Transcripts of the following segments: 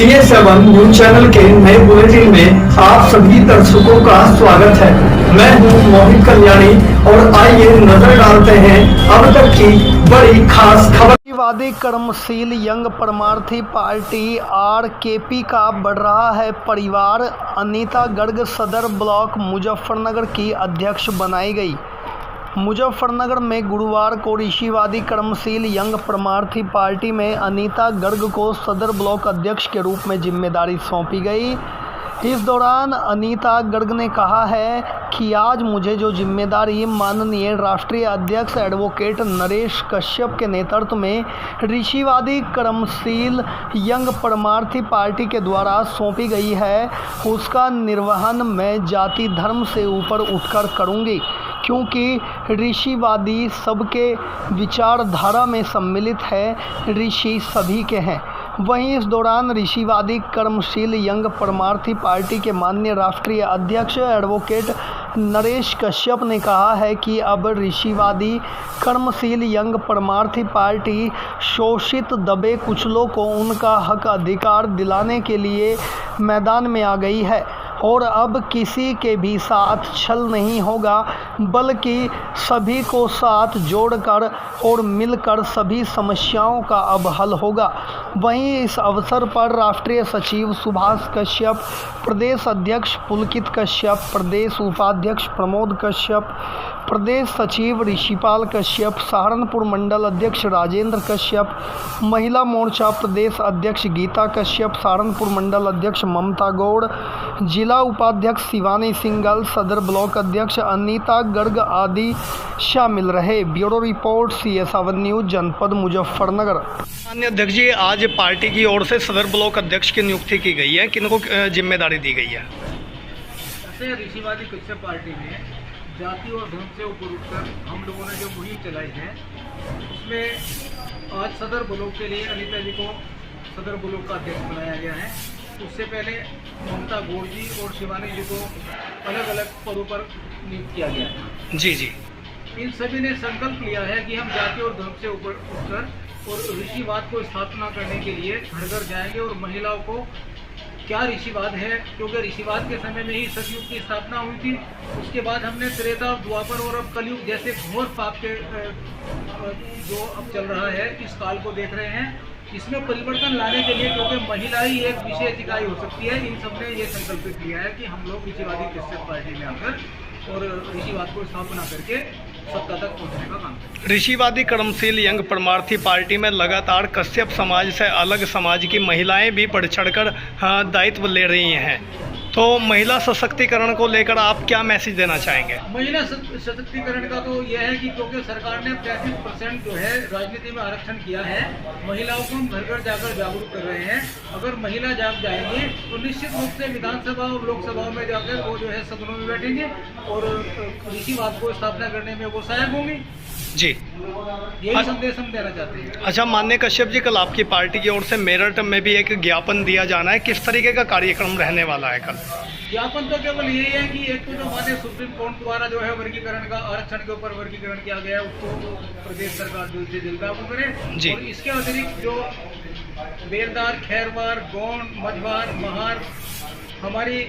CA7 news channel के नए bulletin में आप सभी दर्शकों का स्वागत है। मैं हूं मोहित कल्याणी और आइए नजर डालते हैं अब तक की बड़ी खास खबर। वादी कर्मशील यंग परमार्थी पार्टी RKP का बढ़ रहा है परिवार। अनीता गर्ग सदर ब्लॉक मुजफ्फरनगर की अध्यक्ष बनाई गई। मुजफ्फरनगर में गुरुवार को ऋषिवादी कर्मशील यंग परमार्थी पार्टी में अनीता गर्ग को सदर ब्लॉक अध्यक्ष के रूप में जिम्मेदारी सौंपी गई। इस दौरान अनीता गर्ग ने कहा है कि आज मुझे जो जिम्मेदारी माननीय राष्ट्रीय अध्यक्ष एडवोकेट नरेश कश्यप के नेतृत्व में ऋषिवादी कर्मशील यंग परमार्थी पार्टी के द्वारा सौंपी गई है, उसका निर्वहन मैं जाति धर्म से ऊपर उठकर करूंगी, क्योंकि ऋषिवादी सबके विचारधारा में सम्मिलित है, ऋषि सभी के हैं। वहीं इस दौरान ऋषिवादी कर्मशील यंग परमार्थी पार्टी के माननीय राष्ट्रीय अध्यक्ष एडवोकेट नरेश कश्यप ने कहा है कि अब ऋषिवादी कर्मशील यंग परमार्थी पार्टी शोषित दबे कुचलों को उनका हक अधिकार दिलाने के लिए मैदान में आ गई है और अब किसी के भी साथ छल नहीं होगा, बल्कि सभी को साथ जोड़कर और मिलकर सभी समस्याओं का अब हल होगा। वहीं इस अवसर पर राष्ट्रीय सचिव सुभाष कश्यप, प्रदेश अध्यक्ष पुलकित कश्यप, प्रदेश उपाध्यक्ष प्रमोद कश्यप, प्रदेश सचिव ऋषिपाल कश्यप, सहारनपुर मंडल अध्यक्ष राजेंद्र कश्यप, महिला मोर्चा प्रदेश अध्यक्ष गीता कश्यप, सहारनपुर मंडल अध्यक्ष ममता गौड़, जिला उपाध्यक्ष शिवानी सिंगल, सदर ब्लॉक अध्यक्ष अनीता गर्ग आदि शामिल रहे। ब्यूरो रिपोर्ट CA7 न्यूज, जनपद मुजफ्फरनगर। माननीय अध्यक्ष जी, आज पार्टी की ओर से सदर ब्लॉक अध्यक्ष की नियुक्ति की गई है, किनको जिम्मेदारी दी गई है? ऐसे ऋषिवादी कश्यप पार्टी में जाति और धर्म से ऊपर उठकर हम लोगों ने जो मुहिम चलाई है, उसमें आज सदर ब्लॉक के लिए अनीता जी को सदर ब्लॉक का अध्यक्ष बनाया गया है। उससे पहले ममता गौड़ जी और शिवानी जी को अलग अलग पदों पर नियुक्त किया गया है। जी जी। इन सभी ने संकल्प लिया है कि हम जाति और धर्म से ऊपर उठकर और ऋषिवाद को स्थापना करने के लिए घर घर जाएंगे और महिलाओं को क्या ऋषिवाद है, क्योंकि ऋषिवाद के समय में ही सतयुग की स्थापना हुई थी। उसके बाद हमने त्रेता, द्वापर और अब कलयुग जैसे घोर पाप के जो अब चल रहा है, इस काल को देख रहे हैं। इसमें परिवर्तन लाने के लिए, क्योंकि महिला ही एक विशेष इकाई हो सकती है, इन सब ने ये संकल्पित किया है कि हम लोग ऋषिवादी कश्यप पार्टी में आकर और ऋषिवाद को स्थापना करके सत्ता तक पहुंचने का काम करें। ऋषिवादी कर्मशील यंग परमार्थी पार्टी में लगातार कश्यप समाज से अलग समाज की महिलाएं भी बढ़ चढ़कर दायित्व ले रही हैं, तो महिला सशक्तिकरण को लेकर आप क्या मैसेज देना चाहेंगे? महिला सशक्तिकरण का तो यह है कि क्योंकि सरकार ने 35% जो है राजनीति में आरक्षण किया है, महिलाओं को हम घर घर जाकर जागरूक कर रहे हैं। अगर महिला जाग जाएंगी तो निश्चित रूप से विधानसभा और लोकसभाओं में जाकर वो जो है सदनों में बैठेंगे और ऋषिवाद को स्थापना करने में वो सहायक होंगी। जी, यही संदेश हम देना चाहते हैं। अच्छा, माननीय कश्यप जी, कल आपकी पार्टी की ओर से मेरठ में भी एक ज्ञापन दिया जाना है, किस तरीके का कार्यक्रम रहने वाला है कल? ज्ञापन तो केवल यही है कि एक तो जो माननीय सुप्रीम कोर्ट द्वारा जो है वर्गीकरण का, आरक्षण के ऊपर वर्गीकरण किया गया है, उसको प्रदेश सरकार जल्द से जल्द लागू करे। और इसके अतिरिक्त जो बेलदार, खैरवार, गौंड, मझवार, महार हमारी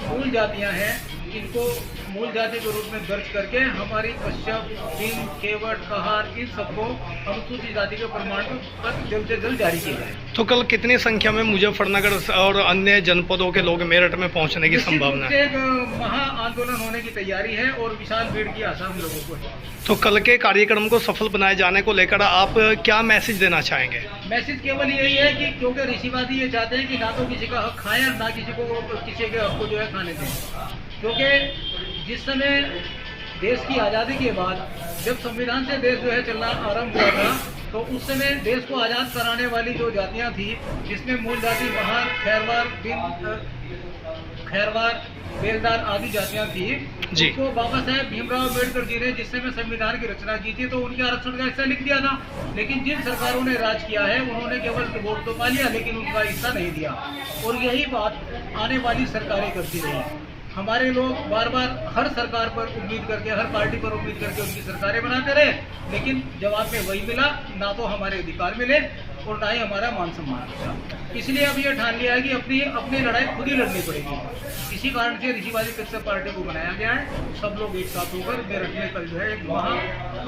मूल जातियां हैं, इनको मूल जाति के रूप में दर्ज करके हमारी कश्यप, सिंह, केवट, कहार, इन सबको अनुसूचित जाति के प्रमाण पत्र जल्द से जल्द जारी किया जाए। तो कल कितनी संख्या में मुजफ्फरनगर और अन्य जनपदों के लोग मेरठ में पहुंचने की संभावना है? एक महा आंदोलन होने की तैयारी है और विशाल भीड़ की आशा हम लोगों को है। तो कल के कार्यक्रम को सफल बनाए जाने को लेकर आप क्या मैसेज देना चाहेंगे? मैसेज केवल यही है कि क्योंकि ऋषिवादी ये चाहते हैं कि ना तो किसी का हक खाएं और ना किसी के हक को जो है खाने दें। क्योंकि जिस समय देश की आज़ादी के बाद जब संविधान से देश जो है चलना आरंभ हुआ था, तो उस समय देश को आज़ाद कराने वाली जो जातियां थी, जिसमें मूल जाति महार, खैरवार, बेलदार आदि जातियां थी, उनको बाबा साहेब भीमराव अम्बेडकर जी ने जिस समय संविधान की रचना की थी, तो उनके आरक्षण का हिस्सा लिख दिया था। लेकिन जिन सरकारों ने राज किया है, उन्होंने केवल वोट तो पा लिया, लेकिन उनका हिस्सा नहीं दिया। और यही बात आने वाली सरकारें करती रही। हमारे लोग बार बार हर सरकार पर उम्मीद करके, हर पार्टी पर उम्मीद करके उनकी सरकारें बनाते रहे, लेकिन जवाब में वही मिला, ना तो हमारे अधिकार मिले और ना ही हमारा मान सम्मान। इसलिए अब ये ठान लिया है कि अपनी लड़ाई खुद ही लड़नी पड़ेगी। इसी कारण से ऋषिवादी कश्यप पार्टी को बनाया गया है। सब लोग एक साथ होकर मेरठ में कल जो है एक महा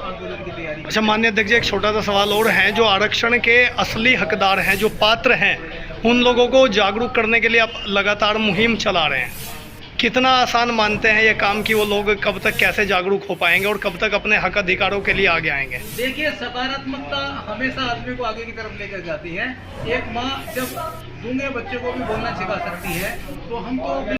आंदोलन की तैयारी। अच्छा माननीय अध्यक्ष जी, एक छोटा सा सवाल और है, जो आरक्षण के असली हकदार हैं, जो पात्र हैं, उन लोगों को जागरूक करने के लिए आप लगातार मुहिम चला रहे हैं, कितना आसान मानते हैं ये काम कि वो लोग कब तक कैसे जागरूक हो पाएंगे और कब तक अपने हक अधिकारों के लिए आगे आएंगे? देखिए, सकारात्मकता हमेशा आदमी को आगे की तरफ लेकर जाती है। एक माँ जब गूंगे बच्चे को भी बोलना सिखा सकती है, तो हम तो